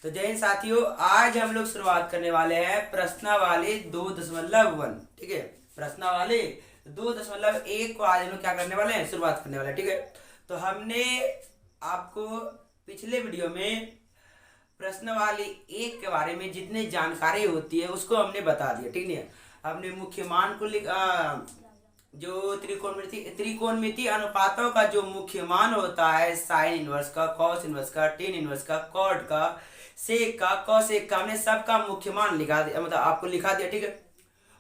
तो जय हिंद साथियों, आज हम लोग शुरुआत करने वाले हैं प्रश्नावली 2.1। ठीक है, प्रश्नावली 2.1 को आज हम लोग क्या करने वाले हैं, शुरुआत करने वाले हैं। ठीक है, तो हमने आपको पिछले वीडियो में प्रश्नावली 1 के बारे में जितनी जानकारी होती है उसको हमने बता दिया। ठीक है, हमने मुख्य मान को जो त्रिकोणमिति अनुपातों का जो मुख्य मान होता है, साइन इनवर्स का, कॉस इनवर्स का, टेन इनवर्स का, कॉट का, सेक का, कॉसेक का, हमने सबका मुख्य मान लिखा दिया, मतलब आपको लिखा दिया। ठीक है,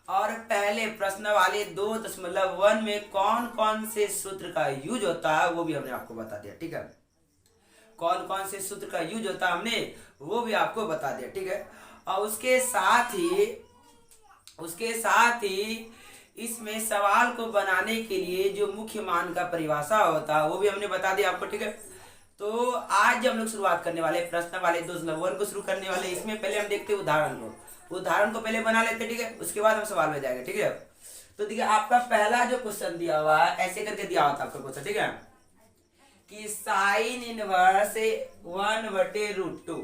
और पहले प्रश्नावली 2.1 में कौन कौन से सूत्र का यूज होता है वो भी हमने आपको बता दिया। ठीक है, कौन कौन से सूत्र का यूज होता है हमने वो भी आपको बता दिया। ठीक है, और उसके साथ ही इसमें सवाल को बनाने के लिए जो मुख्य मान का परिभाषा होता है वो भी हमने बता दिया आपको। ठीक है, तो आज हम लोग शुरुआत करने वाले प्रश्नावली 2.1 को शुरू करने वाले। इसमें पहले हम देखते हैं उदाहरण को पहले बना लेते हैं। ठीक है, उसके बाद हम सवाल में जाएंगे। ठीक है, तो देखिए आपका पहला जो क्वेश्चन दिया हुआ है, ऐसे करके दिया हुआ था आपका क्वेश्चन। ठीक है, कि साइन इनवर्स 1/√2,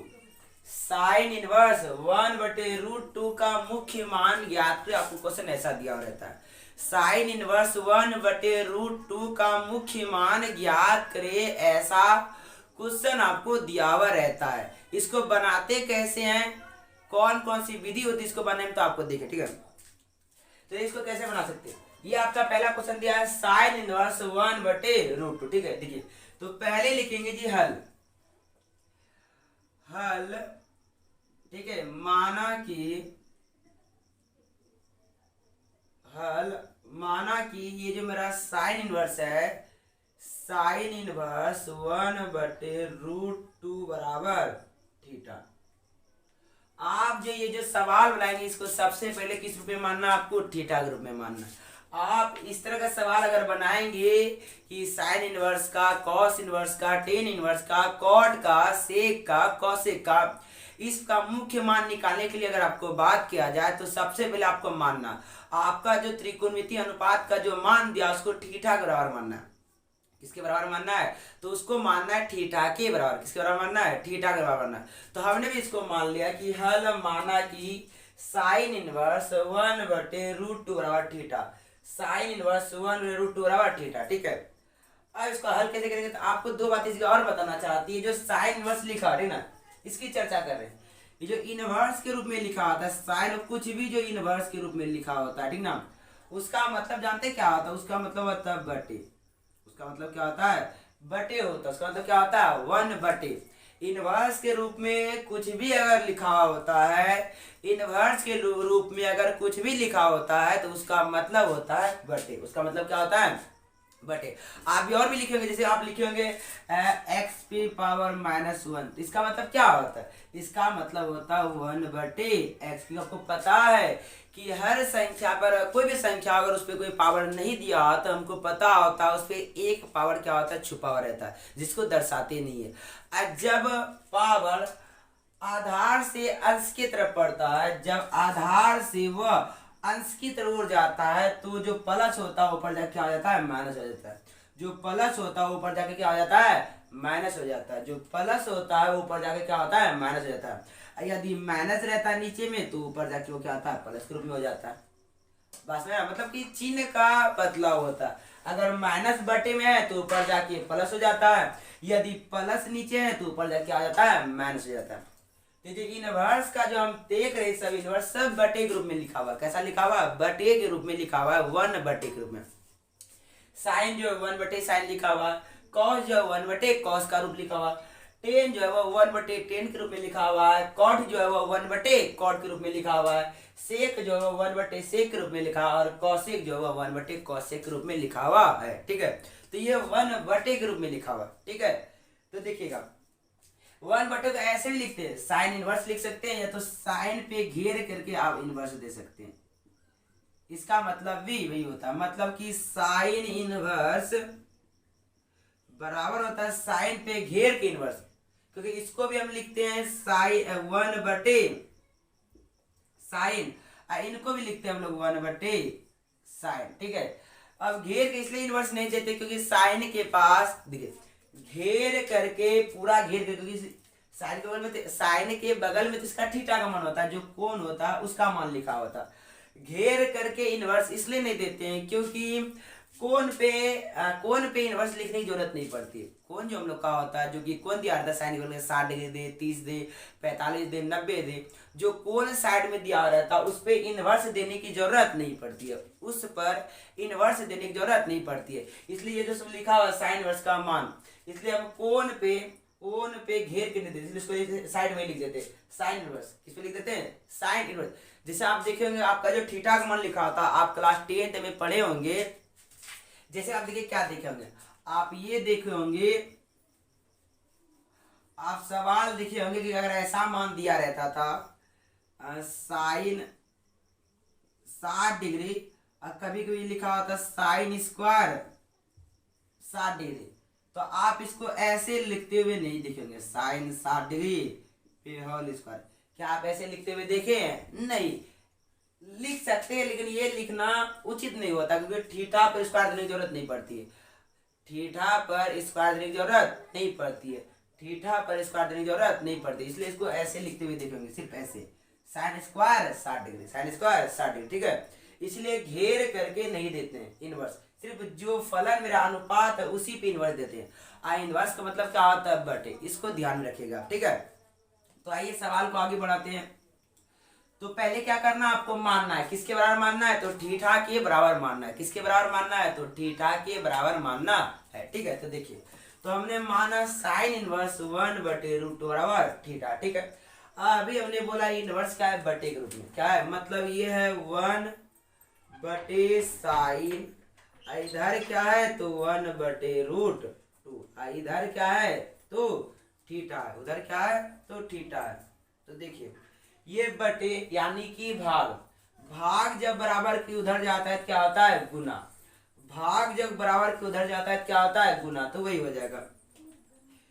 साइन इनवर्स 1/√2 का मुख्य मान ज्ञात करें। आपको क्वेश्चन ऐसा दिया रहता है, साइन इनवर्स 1/√2 का मुख्य मान ज्ञात करे, ऐसा क्वेश्चन आपको दिया हुआ रहता है। इसको बनाते कैसे हैं, कौन कौन सी विधि होती है इसको बनाने में, तो आपको देखिए। ठीक है, तो इसको कैसे बना सकते हैं, ये आपका पहला क्वेश्चन दिया है, साइन इनवर्स 1/√2। ठीक है, देखिए तो पहले लिखेंगे जी हल। ठीक है, माना कि ये जो मेरा साइन इनवर्स है, साइन इनवर्स 1/√2 बराबर थीटा। आप जो ये जो सवाल बनाएंगे इसको सबसे पहले किस रूप में मानना, आपको थीटा के रूप में मानना। आप इस तरह का सवाल अगर बनाएंगे कि साइन इनवर्स का, कॉस इनवर्स का, टेन इनवर्स का, कॉट का, सेक का, कॉसेक का, इसका मुख्य मान निकालने के लिए अगर आपको बात किया जाए तो सबसे पहले आपको मानना, आपका जो त्रिकोणमिति अनुपात का जो मान दिया उसको थीटा के बराबर मानना है। किसके बराबर मानना है, तो उसको मानना है थीटा के बराबर। किसके बराबर मानना है, थीटा के बराबर मानना है। तो हमने भी इसको मान लिया कि हल माना कि साइन इनवर्स 1/√2 बराबर थीटा, साइन इनवर्स 1/√2 बराबर थीटा। ठीक है, अब इसको हल कैसे करेंगे, तो आपको दो बातें इसकी और बताना चाहती है। जो साइन इनवर्स लिखा है ना, इसकी चर्चा कर रहे हैं। ये जो इनवर्स के रूप में लिखा होता है, साइन कुछ भी जो इनवर्स के रूप में लिखा होता है, ठीक ना, उसका मतलब जानते क्या होता है, उसका मतलब होता है बटे। उसका मतलब क्या होता है, बटे होता है। उसका मतलब क्या होता है, 1/। इनवर्स के रूप में कुछ भी अगर लिखा होता है, इनवर्स के रूप में अगर कुछ भी लिखा होता है तो उसका मतलब होता है बटे। उसका मतलब क्या होता है, बटे। आप भी और भी लिखेंगे, जैसे आप लिखेंगे x⁻⁻1, इसका मतलब क्या होता है, इसका मतलब होता है 1/x। आपको पता है कि हर संख्या पर, कोई भी संख्या अगर उस पर कोई पावर नहीं दिया हो तो हमको पता होता है उस पर एक पावर क्या होता है, छुपा हुआ रहता है, जिसको दर्शाते नहीं है। जब पावर आधार से अंश की तरफ पड़ता है, जब आधार से वह अंश की तरफ जाता है तो जो प्लस होता है ऊपर जाके क्या हो जाता है, माइनस हो जाता है। जो प्लस होता है ऊपर जाके क्या हो जाता है, माइनस हो जाता है। जो प्लस होता है ऊपर जाके क्या होता है, माइनस हो जाता है। यदि माइनस रहता है नीचे में तो ऊपर जाके वो क्या होता है, प्लस के रूप में हो जाता है। बस में मतलब कि चिन्ह का बदलाव होता है। अगर माइनस बटे में है तो ऊपर जाके प्लस हो जाता है, यदि प्लस नीचे है तो ऊपर जाके आ जाता है, माइनस हो जाता है। तो जो इनवर्स का जो हम देख रहे हैं, सब इनवर्स सब बटे के रूप में लिखा हुआ। कैसा लिखा हुआ, बटे के रूप में लिखा हुआ है, 1/। के रूप में। साइन जो है 1/sin लिखा हुआ, कॉस जो है 1/cos का रूप लिखा हुआ, टेन जो है वो 1/10 के रूप में लिखा हुआ है, कॉट जो है वो 1/cot के रूप में लिखा हुआ है, सेक जो है वो 1/sec के रूप में लिखा हुआ, और कॉसेक जो है वो 1/cosec के रूप में लिखा हुआ है। ठीक है, तो ये 1/के रूप में लिखा हुआ। ठीक है, तो देखिएगा 1/, तो ऐसे भी लिखते हैं, साइन इनवर्स लिख सकते हैं, या तो साइन पे घेर करके आप इनवर्स दे सकते हैं। इसका मतलब भी वही होता है, मतलब कि साइन इनवर्स बराबर होता है साइन पे घेर के इनवर्स। क्योंकि इसको भी हम लिखते हैं साइन 1/साइन, इनको भी लिखते हैं हम लोग 1/साइन। ठीक है, अब घेर के इसलिए इनवर्स नहीं देते क्योंकि साइन के पास देखिए घेर करके, पूरा घेर करके, क्योंकि साइन के बगल में साइन के बगल में तो इसका थीटा का मान होता है, जो कोण होता है उसका मान लिखा होता है। घेर करके इनवर्स इसलिए नहीं देते हैं क्योंकि कोण पे इनवर्स लिखने की जरूरत नहीं पड़ती है। कोण जो हम लोग का होता है, जो कि कोण दिया रहता है साइन के बगल में 60 डिग्री दे, 30 दे, 45 दे, 90 दे, जो कोण साइड में दिया रहता है उस पर इनवर्स देने की जरूरत नहीं पड़ती है, उस पर इनवर्स देने की जरूरत नहीं पड़ती है। इसलिए ये जो सब लिखा हुआ साइन इनवर्स का मान, इसलिए हम कोण पे घेर के नहीं देते, इसलिए इसको साइड में लिख देते साइन इनवर्स। किस पे लिख देते हैं? Sine inverse. जैसे आप देखे होंगे आपका जो थीटा का मान लिखा होता आप क्लास 10th में पढ़े होंगे। जैसे आप देखिए क्या देखे होंगे, आप ये देखे होंगे, आप सवाल देखे होंगे कि अगर ऐसा मान दिया रहता था साइन 60 डिग्री, और कभी कभी लिखा होता साइन स्क्वायर 60 डिग्री, तो आप इसको ऐसे लिखते हुए नहीं देखेंगे साइन 60 डिग्री पे होल स्क्वायर। क्या आप ऐसे लिखते हुए देखे हैं? नहीं लिख सकते हैं, लेकिन ये लिखना उचित नहीं होता क्योंकि थीटा पर स्क्वायर देने की जरूरत नहीं पड़ती है। थीटा पर स्क्वायर देने की जरूरत नहीं पड़ती है, थीटा पर स्क्वायर देने की जरूरत नहीं पड़ती, इसलिए इसको ऐसे लिखते हुए देखेंगे, सिर्फ ऐसे sine square 60 degree, sine square 60 degree, ठीक है। इसलिए घेर करके नहीं देते हैं इनवर्स, सिर्फ जो फलन मेरा अनुपात है उसी पे इनवर्स देते हैं। इनवर्स का मतलब क्या होता है? बटे। इसको ध्यान में रखिएगा, ठीक है। तो आइए सवाल को आगे बढ़ाते हैं। तो पहले क्या करना है? आपको मानना है, किसके बराबर मानना है? तो थीटा के बराबर मानना है। किसके बराबर मानना है? तो थीटा के बराबर मानना है, ठीक है। तो देखिए, तो हमने माना साइन इनवर्स 1/√2 बराबर थीटा, ठीक है। अभी हमने बोला इनवर्स क्या है? बटे के रूप में। क्या है मतलब? ये है 1/साइन, इधर क्या है? तो 1/√2, इधर क्या है? तो थीटा है, उधर क्या है? तो थीटा है। तो देखिए ये बटे यानी कि भाग जब बराबर की उधर जाता है क्या होता है? गुना। भाग जब बराबर के उधर जाता है क्या होता है? गुना। तो वही हो जाएगा।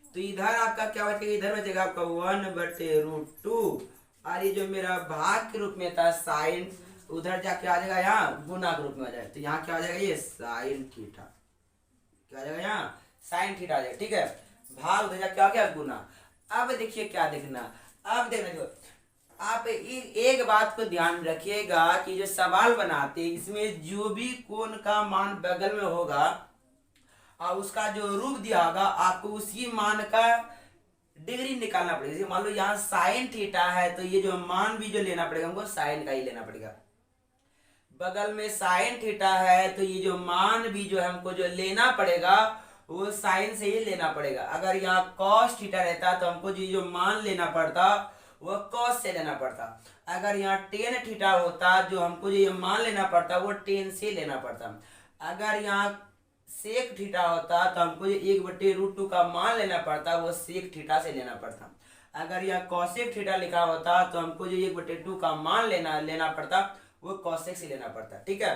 तो इधर आपका क्या बचेगा? इधर बचेगा आपका 1/√2, और ये जो मेरा भाग के रूप में था साइन, उधर जाके आ जाएगा यहाँ गुना के रूप में आ जाएगा। तो यहाँ क्या आ जाएगा? ये साइन थीटा, क्या आ जाएगा? यहाँ साइन थीटा आ जाएगा, ठीक है। भाग उधर जाके आ गया गुना। अब देखिए क्या देखना, अब देखना जो आप एक बात को ध्यान रखिएगा कि जो सवाल बनाते हैं इसमें जो भी कोण का मान बगल में होगा और उसका जो रूप दिया होगा आपको उसी मान का डिग्री निकालना पड़ेगा। जैसे मान लो यहाँ साइन थीटा है तो ये जो मान भी जो लेना पड़ेगा हमको साइन का ही लेना पड़ेगा। बगल में साइन थीटा है तो ये जो मान भी जो है हमको जो लेना पड़ेगा वो साइन से ही लेना पड़ेगा। अगर यहाँ कॉस थीटा रहता तो हमको जो मान लेना पड़ता वो कॉस से लेना पड़ता। अगर यहाँ टेन थीटा होता जो हमको जो ये मान लेना पड़ता वो टेन से लेना पड़ता। अगर यहाँ सेक थीटा होता तो हमको जो 1/√2 का मान लेना पड़ता वो सेक थीटा से लेना पड़ता। अगर यहाँ कॉसेक थीटा लिखा होता तो हमको जो 1/2 का मान लेना पड़ता वो कॉसेक से लेना पड़ता, ठीक है।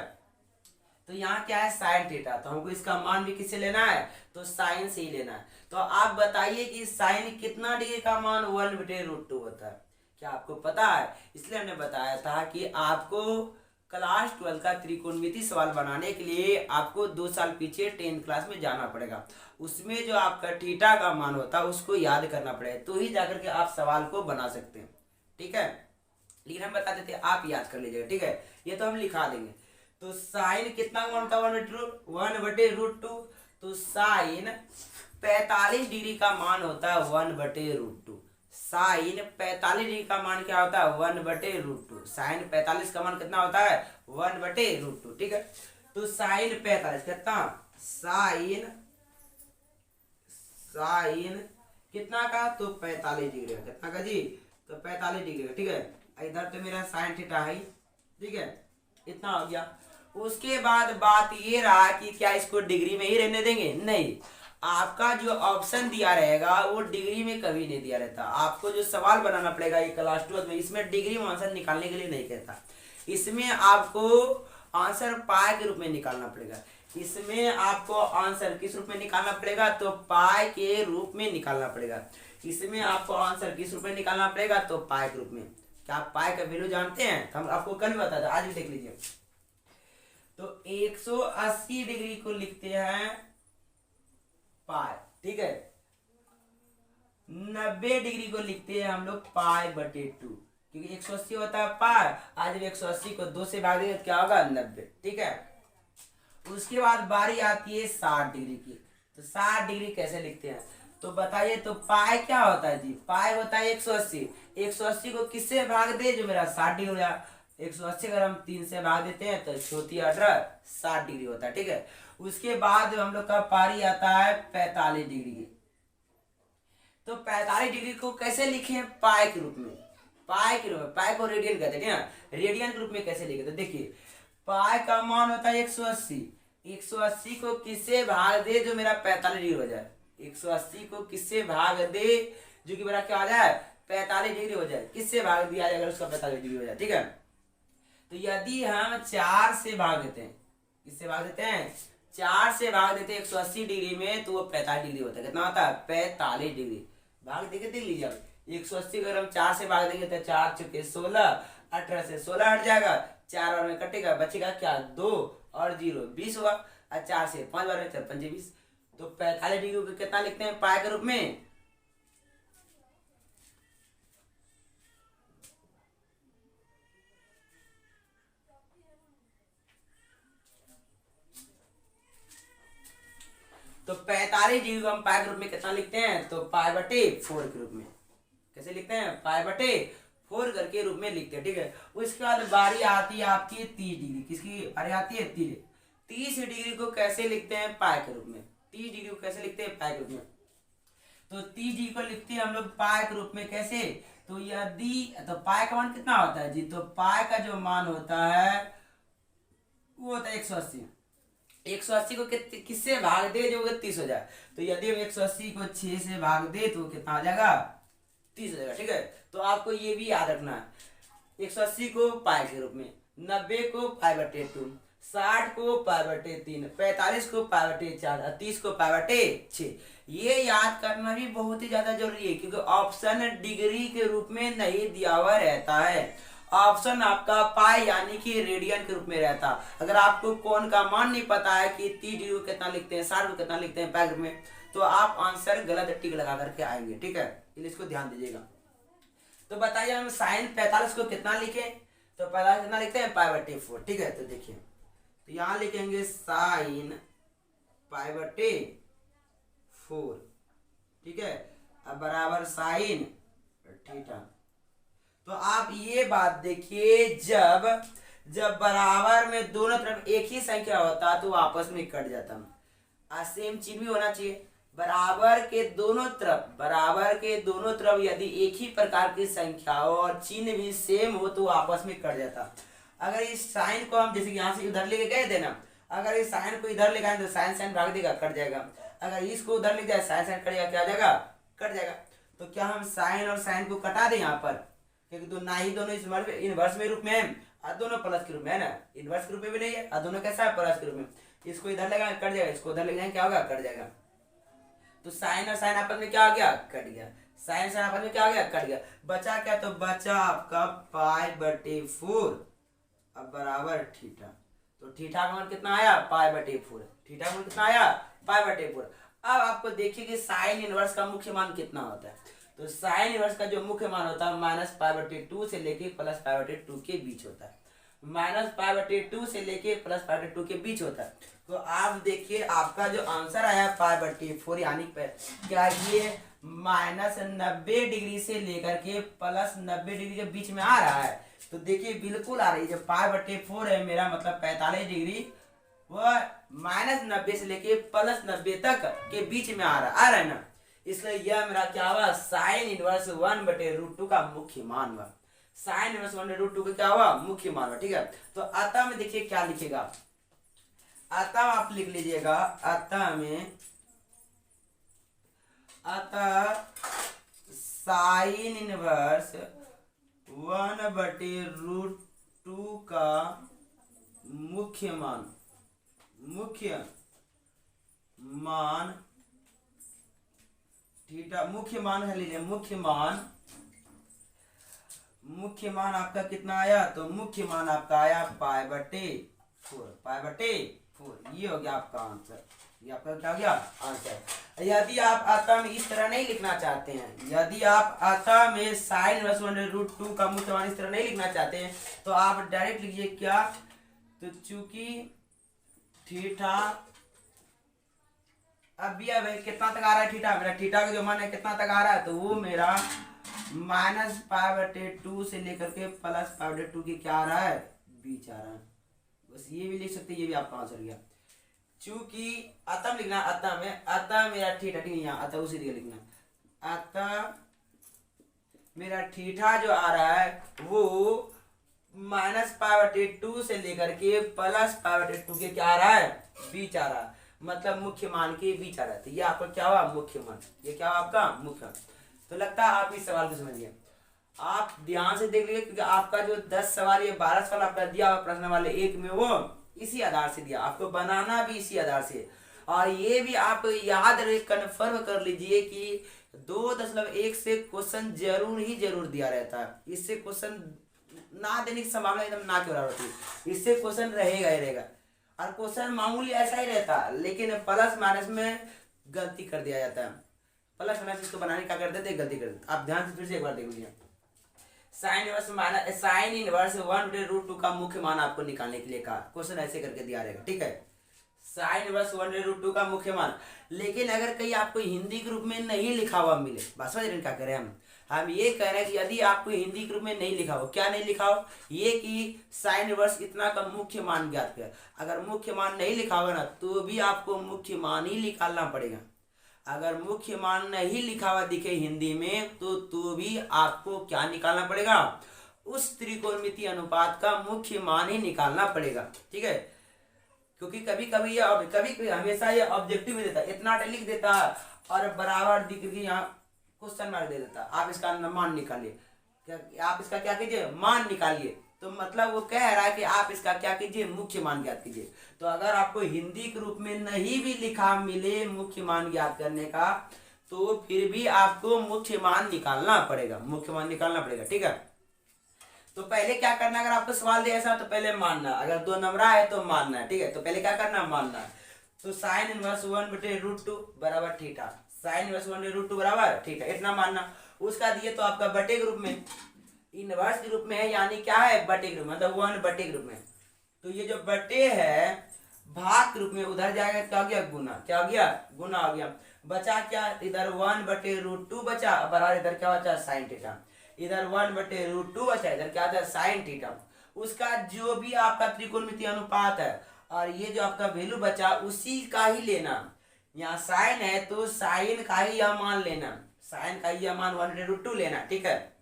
तो यहाँ क्या है? साइन थीटा, तो हमको इसका मान भी किससे लेना है? तो साइन से ही लेना है। तो आप बताइए कि साइन कितना डिग्री का मान 1/√2 होता है? क्या आपको पता है? इसलिए हमने बताया था कि आपको क्लास 12 का त्रिकोणमिति सवाल बनाने के लिए आपको 2 साल पीछे 10th क्लास में जाना पड़ेगा। उसमें जो आपका थीटा का मान होता है उसको याद करना पड़ेगा, तो ही जाकर के आप सवाल को बना सकते हैं, ठीक है। लेकिन हम बता देते हैं, आप याद कर लीजिएगा, ठीक है। ये तो हम लिखा देंगे। तो साइन कितना मान होता है? 1/√2। तो साइन 45 डिग्री का मान होता है 1/√2। साइन 45 डिग्री का मान क्या होता है? 1/√2। साइन 45 का मान कितना होता है? 1/√2, ठीक है। तो साइन 45 कितना? साइन कितना का? तो 45 डिग्री का। कितना का जी? तो 45 डिग्री का, ठीक है। इधर तो मेरा साइन थीटा है, ठीक है। इतना हो गया। उसके बाद बात ये रहा कि क्या इसको डिग्री में ही रहने देंगे? नहीं, आपका जो ऑप्शन दिया रहेगा वो डिग्री में कभी नहीं दिया रहता। आपको जो सवाल बनाना पड़ेगा ये क्लास 12 में, इसमें डिग्री में आंसर निकालने के लिए नहीं कहता। इसमें आपको आंसर पाई के रूप में निकालना पड़ेगा। इसमें आपको आंसर किस रूप में निकालना पड़ेगा? तो पाई के रूप में निकालना पड़ेगा। इसमें आपको आंसर किस रूप में निकालना पड़ेगा? तो पाई के रूप में। क्या आप पाई का वैल्यू जानते हैं? तो हम आपको कल भी बताया था, आज भी देख लीजिए। तो 180 डिग्री को लिखते हैं पाई, ठीक है। 90 डिग्री को लिखते हैं हम लोग पाई बटे 2, क्योंकि 180 होता है पाई। आज जब 180 को 2 से भाग देंगे तो क्या होगा 90, ठीक है। उसके बाद बारी आती है 60 डिग्री की। तो 60 डिग्री कैसे लिखते हैं तो बताइए। तो पाई क्या होता है जी, पाई होता है 180। 180 को किससे भाग दे जो मेरा 60 डिग्री हो जाए। 180 अगर हम 3 से भाग देते हैं तो छोटी 18 60 डिग्री होता है, ठीक है। उसके बाद हम लोग का पारी आता है 45 डिग्री की। तो 45 डिग्री को कैसे लिखे पाई के रूप में, पाई के रूप में, पाई को रेडियन कहते हैं ना, रेडियन के रूप में कैसे लिखे। तो देखिए पाई का मान होता है 180। 180 को किससे भाग दे जो मेरा 45 डिग्री हो जाए। 180 को किससे भाग दे जो कि मेरा क्या हो जाए 45 डिग्री हो जाए। किससे भाग दिया जाए अगर उसका 45 डिग्री हो जाए, ठीक है। तो यदि हम 4 से भाग देते हैं, किससे भाग देते हैं 4 से भाग देते हैं 180 डिग्री में, तो वो 45 डिग्री होता है। कितना होता है 45 डिग्री। भाग देके देख लीजिए आप 180 अगर हम 4 से भाग देंगे तो 4 चुके 16, 18 से 16 हट जाएगा, 4 बार में कटेगा, बचेगा क्या 2 और 0 20 हुआ, और 4 से 5 बार में 4 5 20। तो 45 डिग्री को कितना लिखते हैं पाई के रूप में। तो 45 डिग्री को हम पाई के रूप में कितना लिखते हैं तो पाई बटे 4 के रूप में। कैसे लिखते हैं पाई बटे 4 करके रूप में लिखते हैं, ठीक है। उसके बाद बारी आती है आपकी 30 डिग्री। किसकी बारी आती है 30 डिग्री को कैसे लिखते हैं पाई के रूप में। 30 डिग्री को कैसे लिखते हैं पाई के रूप में। तो 30 डिग्री को लिखते हैं हम लोग पाई के रूप में। कैसे तो यदि तो पाई का मान कितना होता है जी, तो पाई का जो मान होता है वो होता है 180। 180 को किससे भाग दे जो 30 हो जाए। तो यदि हम 180 को 6 से भाग दे तो कितना आ जाएगा 30 हो जाएगा, ठीक है। तो आपको ये भी याद रखना है 180 को पाई के रूप में, 90 को पाई बटे 2, 60 को पाई बटे 3, 45 को पाई बटे 4, 30 को पाई बटे 6। ये याद करना भी बहुत ही ज्यादा जरूरी है, क्योंकि ऑप्शन डिग्री के रूप में नहीं दिया हुआ रहता है। ऑप्शन आपका पाई यानी कि रेडियन के रूप में रहता। अगर आपको कोण का मान नहीं पता है कि 30 डिग्री को कितना लिखते हैं, 60 को कितना लिखते हैं पाई में, तो आप आंसर गलत टिक लगा करके आएंगे, ठीक है। इसलिए इसको ध्यान दीजिएगा। तो बताइए हम साइन 45 को कितना लिखें। तो 45 कितना लिखते हैं पाई बटे 4, ठीक है। तो देखिए तो यहां लिखेंगे साइन पाई बटे 4, ठीक है, अब बराबर साइन थीटा। तो आप ये बात देखिए जब जब बराबर में दोनों तरफ एक ही संख्या होता तो आपस में कट जाता। सेम चिन्ह भी होना चाहिए। बराबर के दोनों तरफ यदि एक ही प्रकार की संख्या हो और चिन्ह भी सेम हो तो आपस में कट जाता। अगर इस साइन को हम जैसे यहाँ से उधर लेके गए थे ना, अगर इस साइन को इधर ले गए तो साइन साइन भाग देगा कट जाएगा। अगर इसको उधर ले जाए साइन साइन कटेगा क्या आ जाएगा कट जाएगा। तो क्या हम साइन और साइन को कटा दें यहाँ पर, क्योंकि तो ना ही दोनों इनवर्स में रूप में है और दोनों प्लस के रूप में है ना, इनवर्स के रूप में भी नहीं है और दोनों कैसा है प्लस के रूप में। इसको इधर लगा कट जाएगा, इसको उधर ले जाए क्या होगा कट जाएगा। तो साइन और साइन आपस में क्या हो गया कट गया, साइन साइन आपस में क्या हो गया कट गया। बचा क्या तो बचा आपका पाई बटे 4 अब बराबर थीटा। तो थीटा का मान कितना आया पाई बटे 4, थीटा का मान कितना आया पाई बटे 4। अब आपको देखिए कि साइन इनवर्स का मुख्य मान कितना होता है। तो साइन इनवर्स का जो मुख्य मान होता है माइनस पाई बटे 2 से लेके प्लस पाई बटे 2 के बीच होता है। माइनस पाई बटे 2 से लेके प्लस पाई बटे 2 के बीच होता है। तो आप देखिए आपका जो आंसर आया पाई बटे 4 यानी क्या ये माइनस 90 डिग्री से लेकर के प्लस 90 डिग्री के बीच में आ रहा है। तो देखिए बिल्कुल आ रही है। जब पाई बटे 4 है मेरा मतलब 45 डिग्री वह माइनस 90 से लेके प्लस 90 तक के बीच में आ रहा है ना। इसलिए यह मेरा क्या हुआ साइन इनवर्स 1/√2 का मुख्य मान हुआ। साइन इनवर्स 1/√2 का क्या हुआ मुख्य मान हुआ, ठीक है। तो अतः में देखिए क्या लिखेगा, अतः आप लिख लीजिएगा अतः में अतः साइन इनवर्स 1/√2 का मुख्य मान थीटा, मुख्य मान है लीजिए मुख्य मान आपका कितना आया तो मुख्य मान आपका आया पाई बटे 4, पाई बटे 4। ये हो गया आपका आंसर। ये आपका क्या हो गया आंसर। यदि आप आता में इस तरह नहीं लिखना चाहते हैं, यदि आप आता में साइन इनवर्स 1/√2 का मुख्य मान इस तरह नहीं लिखना चाहते हैं तो आप डायरेक्ट लिखिए क्या, तो चूंकि थीटा, अब भैया भाई कितना तक आ रहा है थीटा, मेरा थीटा का जो मान है कितना तक आ रहा है, तो वो मेरा -π/2 से लेकर के +π/2 की क्या आ रहा है, बीच आ रहा है। बस ये भी लिख सकते हैं, ये भी आपका आंसर गया। चूंकि अतः लिखना, अतः में, अतः मेरा थीटा, ठीक है यहाँ अतः उसी जगह लिखना, अतः मेरा थीटा जो आ रहा है वो -π/2 से लेकर के +π/2 के क्या आ रहा है, बीच आ रहा है, मतलब मुख्य मान के बीच आ रहा है। तो ये आपका क्या हुआ, मुख्य मान, ये क्या हुआ आपका मुख्य मान। तो लगता है आप इस सवाल को समझिए, आप ध्यान से देख लीजिए, क्योंकि आपका जो 10 सवाल या 12 सवाल आपका दिया हुआ प्रश्न वाले एक में वो इसी आधार से दिया, आपको बनाना भी इसी आधार से। और ये भी आप याद रहे, कन्फर्म कर लीजिए कि 2.1 से क्वेश्चन जरूर दिया रहता है, इससे क्वेश्चन ना देने की संभावना एकदम ना के बराबर होती है, इससे क्वेश्चन रहेगा ही रहेगा। और क्वेश्चन मामूली ऐसा ही रहता है, लेकिन प्लस माइनस में गलती कर दिया जाता है, प्लस माइनस इसको बनाने का कर देते गलती कर देते। आप ध्यान से फिर से एक बार देख लीजिए, साइन इनवर्स 1/√2 का मुख्य मान आपको निकालने के लिए कहा, क्वेश्चन ऐसे करके दिया रहेगा, ठीक है, साइन इनवर्स 1/√2 का मुख्य मान। लेकिन अगर कहीं आपको हिंदी के रूप में नहीं लिखा हुआ मिले, बस क्या करें हम ये कह रहे हैं कि यदि आपको हिंदी के रूप में नहीं लिखा हो, क्या नहीं लिखा हो, ये कि साइन इनवर्स इतना का मुख्य मान ज्ञात किया, अगर मुख्य मान नहीं लिखा होगा ना तो भी आपको मुख्य मान ही निकालना पड़ेगा। अगर मुख्य मान नहीं लिखा हुआ दिखे हिंदी में तो भी आपको क्या निकालना पड़ेगा, उस त्रिकोणमिति अनुपात का मुख्य मान ही निकालना पड़ेगा, ठीक है। क्योंकि कभी कभी हमेशा ये ऑब्जेक्टिव में देता, इतना लिख देता और बराबर दिख के यहाँ क्वेश्चन मार्क दे देता, आप इसका मान निकालिए, आप इसका क्या कीजिए, मान निकालिए। तो मतलब वो कह रहा है कि आप इसका क्या कीजिए, मुख्य मान ज्ञात कीजिए। तो अगर आपको हिंदी के रूप में नहीं भी लिखा मिले मुख्य मान ज्ञात करने का, तो फिर भी आपको मुख्य मान निकालना पड़ेगा, मुख्य मान निकालना पड़ेगा, ठीक है। तो पहले क्या करना, अगर आपको सवाल दिया ऐसा तो पहले मानना, अगर 2 नंबर है तो मानना है, ठीक है। तो पहले क्या करना, मानना है। तो साइन इनवर्स 1/√2 बराबर थीटा, साइन इनवर्स 1/√2 बराबर थीटा, इतना मानना। उसका दिए तो आपका बटे के रूप में, इनवर्स के रूप में है, यानी क्या है, बटे के रूप में, मतलब 1 बटे के रूप में। तो ये जो बटे है भाग के रूप में उधर जाएगा, क्या हो गया, गुना, क्या हो गया, गुना हो गया। बचा क्या, इधर 1/√2 बचा, बराबर इधर क्या बचा, साइन थीटा, इधर 1/√2 बचा, इधर क्या था, साइन थीटा। उसका जो भी आपका त्रिकोणमिति अनुपात है और ये जो आपका वैल्यू बचा उसी का ही लेना। यहाँ साइन है तो साइन का ही यह मान लेना, साइन का यह मान 1/√2 लेना, ठीक है।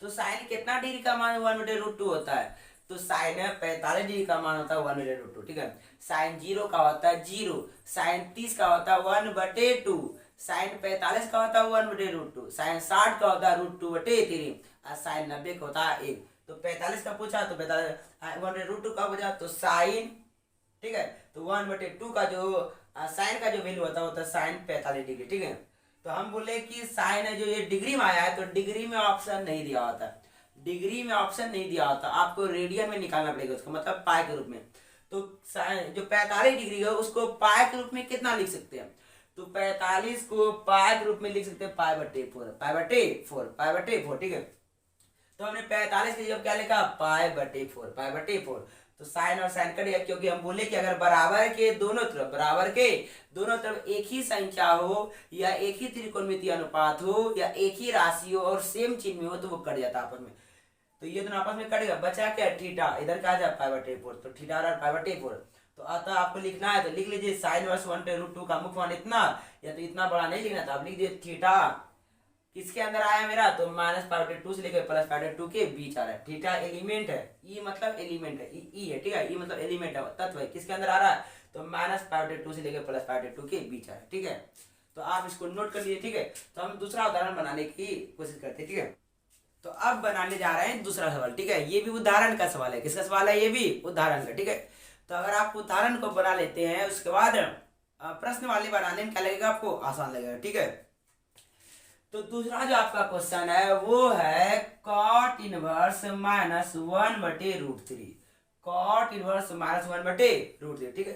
तो साइन कितना डिग्री का मान 1/√2 होता है, तो साइन 45 डिग्री का मान होता है 1/√2, ठीक है। साइन 0 का होता है 0, साइन 30 का होता है 1/2, साइन 45 का होता है 1/√2, साइन 60 का होता है √2/3 और साइन 90 का होता है 1। तो 45 का पूछा तो 45 1/√2 का बचा तो साइन, ठीक है। तो 1/2 का जो साइन का जो वैल्यू होता है साइन 45 डिग्री, ठीक है। तो हम बोले कि साइन है जो ये डिग्री में आया है, तो डिग्री में ऑप्शन नहीं दिया होता, डिग्री में ऑप्शन नहीं दिया होता, आपको रेडियन में निकालना पड़ेगा उसको, मतलब पाई के रूप में। तो जो 45 डिग्री है उसको पाई के रूप में कितना लिख सकते हैं, तो 45 को पाई के रूप में लिख सकते हैं π/4, π/4, ठीक है। तो हमने 45 की जगह क्या लिखा, π/4, π/4। तो साइन और साइन कट गया, क्योंकि हम बोले कि अगर बराबर के दोनों तरफ एक ही संख्या हो या एक ही त्रिकोणमितीय अनुपात हो या एक ही राशि हो और सेम चिन्ह में हो तो वो कट जाता आपस में। तो ये दोनों आपस में कट गया, बचा क्या, थीटा, इधर क्या जाए π/4, तो थीटा और π/4। तो अतः आपको लिखना है तो लिख लीजिए साइन इनवर्स 1/√2 का मुख्य मान इतना, या तो इतना बड़ा नहीं लिखना था, आप लिख दीजिए थीटा किसके अंदर आया मेरा, तो -π/2 से लेकर +π/2 के बीच आ रहा है। थीटा एलिमेंट है, ई मतलब एलिमेंट है, ई है, ठीक है, ई मतलब एलिमेंट है, तत्व है, किसके अंदर आ रहा है, तो -π/2 से लेकर +π/2 के बीच आ रहा है, ठीक है। तो आप इसको नोट कर लीजिए, ठीक है। तो हम दूसरा उदाहरण बनाने की कोशिश करते हैं, ठीक है। तो अब बनाने जा रहे हैं दूसरा सवाल, ठीक है। ये भी उदाहरण का सवाल है, किसका सवाल है, ये भी उदाहरण का, ठीक है। तो अगर आप उदाहरण को बना लेते हैं उसके बाद प्रश्न वाले बनाने में क्या लगेगा, आपको आसान लगेगा, ठीक है। तो दूसरा जो आपका क्वेश्चन है वो है cot इनवर्स -1/√3, cot इनवर्स -1/√3, ठीक है।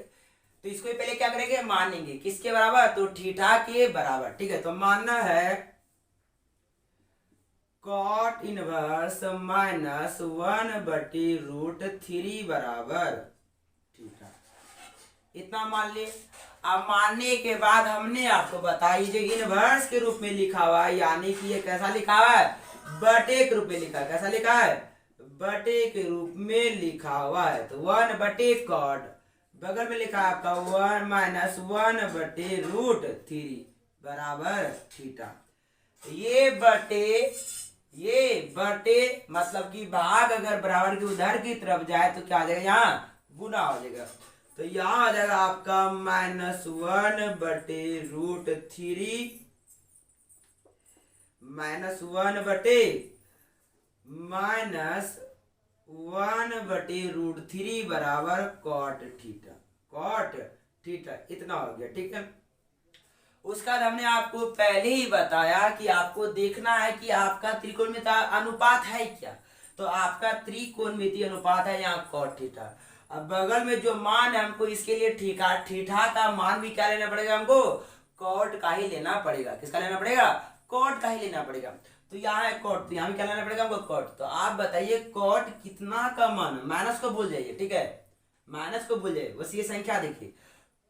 तो इसको पहले क्या करेंगे, मानेंगे किसके बराबर, तो थीटा के बराबर। ठीक है, तो मानना है कॉट इनवर्स माइनस 1/√3 बराबर थीटा। इतना मान लिए। अब मानने के बाद हमने आपको बताई जो इनवर्स के रूप में लिखा हुआ है, यानी कि ये कैसा लिखा हुआ है, बटे के रूप में लिखा है। कैसा लिखा है, बटे के रूप में लिखा हुआ है। तो 1/कॉट, बगल में लिखा है आपका 1 माइनस 1/√3 बराबर थीटा। ये बटे मतलब कि भाग अगर बराबर के उधर की तरफ जाए तो क्या आ जाएगा, यहाँ गुना हो जाएगा। तो यहाँ आ जाएगा आपका -1/√3 -1/√3 बराबर कॉट थीटा। कॉट थीटा इतना हो गया। ठीक है, उसका बाद हमने आपको पहले ही बताया कि आपको देखना है कि आपका त्रिकोणमितीय अनुपात है क्या। तो आपका त्रिकोणमितीय अनुपात है यहाँ कॉट थीटा। अब बगल में जो मान है हमको इसके लिए थीटा का मान भी क्या लेना पड़ेगा, हमको कॉट का ही लेना पड़ेगा। किसका लेना पड़ेगा, कॉट का ही लेना पड़ेगा। तो यहाँ है कॉट, तो यहाँ भी क्या लेना पड़ेगा हमको, कॉट। तो आप बताइए कॉट कितना का मान, माइनस को भूल जाइए। ठीक है, माइनस को भूल जाइए, बस ये संख्या देखिए,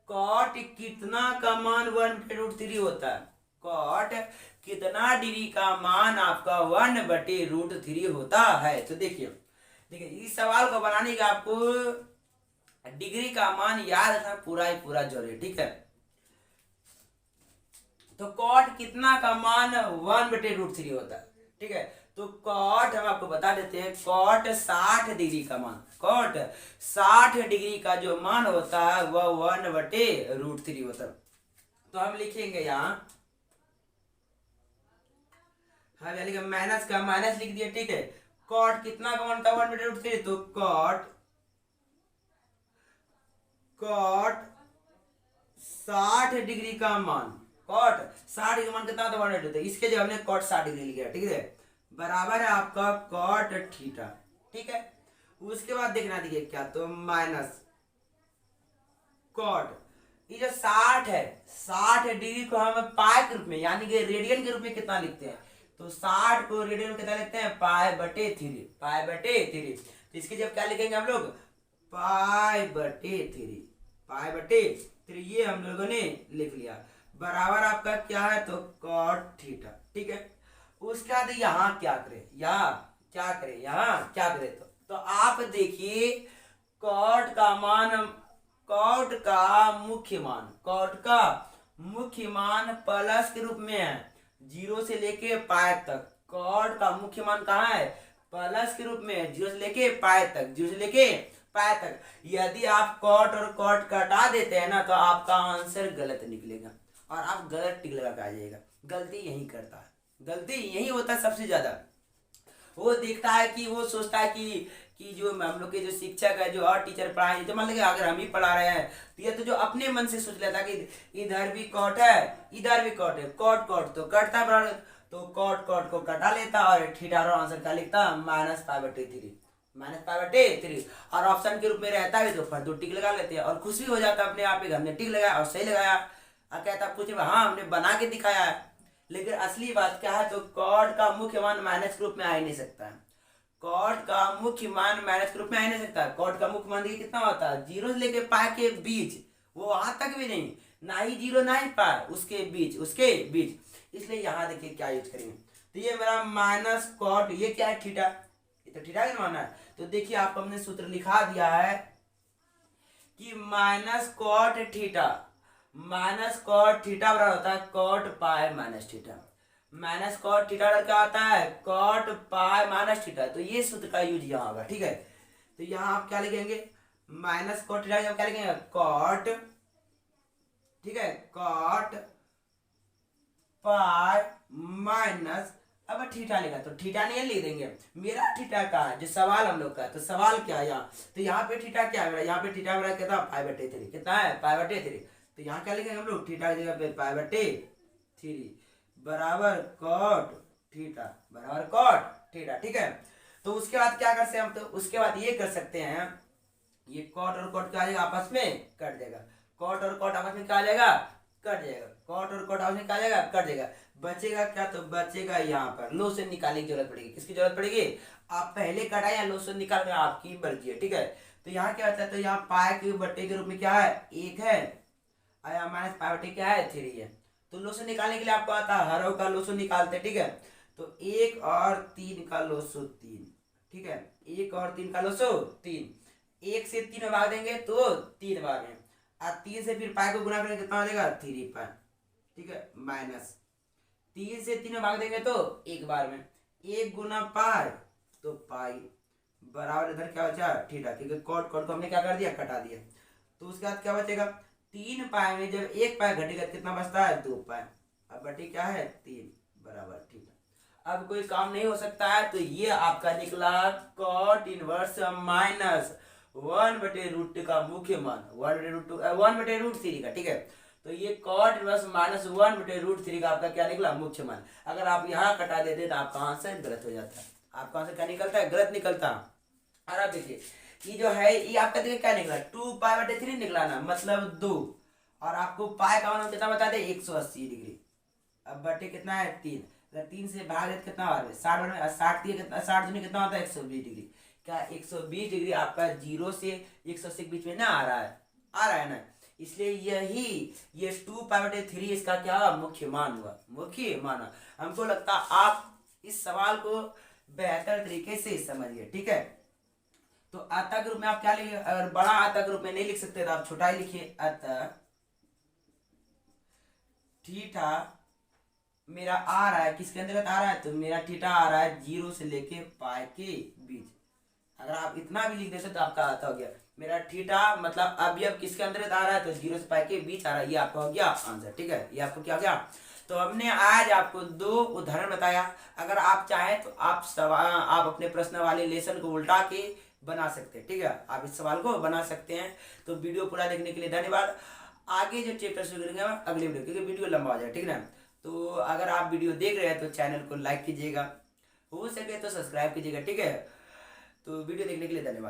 कॉट कितना का मान 1/√3 होता है। कॉट कितना डिग्री का मान आपका 1/√3 होता है। तो देखिए इस सवाल को बनाने का आपको डिग्री का मान याद रखना पूरा ही पूरा जरूरी। ठीक है, तो कॉट कितना का मान 1/√3 होता है। ठीक है, तो कॉट हम आपको बता देते हैं, कॉट 60 डिग्री का मान, कॉट 60 डिग्री का जो मान होता है वह 1/√3 होता है। तो हम लिखेंगे यहाँ, हम लिखेंगे माइनस का माइनस लिख दिया। ठीक है, कॉट कितना का मान होता है 1/√3, तो कॉट 60 डिग्री का मान, कॉट 60 डिग्री का मान कितना होता है 1/√3, इसके जगह हमने कॉट 60 डिग्री लिखा। ठीक है, बराबर है आपका कॉट थीटा। ठीक है, उसके बाद देखना देखिए क्या, तो माइनस कॉट, ये जो 60 है, 60 डिग्री को हम पाई के रूप में यानी कि रेडियन के रूप में कितना लिखते हैं, तो 60 को रेडियन में कितना लिखते हैं, पाई/3, पाई/3। तो इसके जब क्या लिखेंगे हम लोग, पाई/3, ये हम लोगों ने लिख लिया। बराबर आपका क्या है, तो कॉट थीटा। ठीक है, उसके बाद यहाँ क्या करें, यहाँ क्या करें, तो आप देखिए कॉट का मान, कॉट का मुख्य मान प्लस के रूप में है, 0 से लेके पाई तक। कॉट का मुख्य मान कहाँ है, प्लस के रूप में है, 0 से लेके पाई तक। यदि आप कॉट और कॉट कटा देते हैं ना तो आपका आंसर गलत निकलेगा और आप गलत टिक लगा के आ जाएगा। गलती यही करता है, गलती यही होता है सबसे ज्यादा। वो देखता है कि वो सोचता है कि जो हम लोग के जो शिक्षक है, जो और टीचर पढ़ाए, तो मान लीजिए अगर हम ही पढ़ा रहे हैं तो ये तो जो अपने मन से सोच लेता कि इधर भी कॉट है, इधर भी कॉट है, कॉट तो कटता बराबर, तो कॉट को कटा लेता और थीटा और आंसर क्या लिखता, -π/3 और ऑप्शन के रूप में रहता भी तो फिर 2 टिक लगा लेते हैं और खुश भी हो जाता अपने आप ही, हमने टिक लगाया और सही लगाया। और कहता पूछे हाँ हमने बना के दिखाया है। लेकिन असली बात क्या है, तो कॉट का मुख्य मान माइनस के रूप में आ ही नहीं सकता है। कॉट का मुख्य मान माइनस के रूप में आ ही नहीं सकता। कॉट का मुख्य मान देखिए कितना होता है, 0 से लेके पाई के बीच, वो वहां तक भी नहीं, ना ही 0 ना ही पाई, उसके बीच। इसलिए यहाँ देखिए क्या यूज करेंगे, तो ये मेरा माइनस कॉट, ये क्या है, थीटा, ये तो थीटा का मान है। तो देखिए आपको हमने सूत्र लिखा दिया है कि माइनस कॉट थीटा बराबर होता है cot pi minus theta. Minus cot theta क्या होता है, कॉट पाई माइनस थीटा। तो ये सूत्र का यूज यहाँ होगा। ठीक है, तो यहाँ आप क्या लिखेंगे, माइनस कॉट थीटा क्या लिखेंगे, कॉट, ठीक है, कॉट पाई माइनस, अब थीटा लिखा तो थीटा नहीं लिख देंगे, मेरा थीटा का है जो सवाल हम लोग का, तो सवाल क्या है यहाँ, तो यहाँ पे थीटा क्या है, यहाँ पे थीटा बराबर कितना, π/3, कितना है, π/3। तो यहाँ क्या लिखेंगे हम लोग, थीटा की जगह पे π/3 बराबर कॉट थीटा। ठीक है, तो उसके बाद क्या कर सकते हैं हम, तो उसके बाद ये कर सकते हैं, ये कॉट और कॉट क्या आपस में कट देगा, कॉट और कॉट आपस में क्या आ जाएगा, कट जाएगा। कॉट और कॉट आपस में क्या आ जाएगा, कट जाएगा। बचेगा क्या, तो बचेगा यहाँ पर लोसेन निकालने की जरूरत पड़ेगी। किसकी जरूरत पड़ेगी, आप पहले कटाए या लोसेन निकाल रहे आपकी मर्जी है, ठीक है। तो यहाँ क्या होता है, तो यहाँ पाई क्यूब बट्टे के रूप में क्या है, एक है, और यहाँ माइनस पाई बट्टे क्या है, 3 है। तो लोसेन निकालने के लिए आपको आता है हर का लोसेन निकालते हैं, ठीक है। तो 1 और 3 का लोसो 3, ठीक है। 1 और 3 का लोसो 3, 1 से 3 में भाग देंगे तो 3 बार में, और 3 से फिर पाई को गुना करेंगे कितना हो जाएगा, 3 पाई, ठीक है। माइनस 3 से 3 में भाग देंगे तो एक बार में, 1 गुना पाई तो पाई, बराबर इधर क्या बचा, थीटा, क्योंकि कॉट कॉट को हमने क्या कर दिया, कटा दिया। तो उसके बाद क्या बचेगा, 3 पाई में जब 1 पाई घटेगा कितना बचता है, 2 पाई, अब बटे क्या है, 3, बराबर थीटा। अब कोई काम नहीं हो सकता है, तो ये आपका निकला कॉट इनवर्स माइनस 1/√2 का मुख्य मान, 1/√3 का, ठीक है। तो ये कॉट इनवर्स माइनस 1/√3 का आपका क्या निकला, मुख्य मान। अगर आप यहाँ कटा देते तो आपका आंसर गलत हो जाता है, आपका आंसर क्या निकलता है, गलत निकलता। और आप देखिए ये जो है, ये आपका देखिए क्या निकला, 2π/3 निकला ना, मतलब 2, और आपको पाई का मान कितना बता दे, 180 डिग्री। अब बटे कितना है, 3, 3 से भाग देते कितना बार में, 60 बार में, 60 कितना, 60 दूनी कितना होता है, 120 डिग्री। क्या 120 डिग्री आपका 0 से 180 के बीच में ना आ रहा है, आ रहा है ना, इसलिए ये 2π/3 इसका क्या मुख्य मान हुआ, मुख्य मान। हमको लगता आप इस सवाल को बेहतर तरीके से समझिए, ठीक है। तो अतः के रूप में आप क्या लिखिए, अगर बड़ा अतः के रूप में नहीं लिख सकते तो आप छोटा ही लिखिए, अतः थीटा मेरा आ रहा है, किसके अंतर्गत आ रहा है, तो मेरा थीटा आ रहा है 0 से लेके पाई के बीच। अगर आप इतना भी लिख देते तो आपका आता हो गया, मेरा थीटा मतलब अब किसके अंतर्गत आ रहा है, तो 0 से पाई के बीच आ रहा है, ये आपका हो गया आंसर, ठीक है। ये आपको क्या हो गया। तो हमने आज आपको 2 उदाहरण बताया। अगर आप चाहें तो आप अपने प्रश्न वाले लेसन को उल्टा के बना सकते हैं, ठीक है। आप इस सवाल को बना सकते हैं। तो वीडियो पूरा देखने के लिए धन्यवाद। आगे जो चैप्टर शुरू करेंगे अगले वीडियो, क्योंकि वीडियो लंबा हो जाए, ठीक है ना। तो अगर आप वीडियो देख रहे हैं तो चैनल को लाइक कीजिएगा, हो सके तो सब्सक्राइब कीजिएगा, ठीक है। तो वीडियो देखने के लिए धन्यवाद।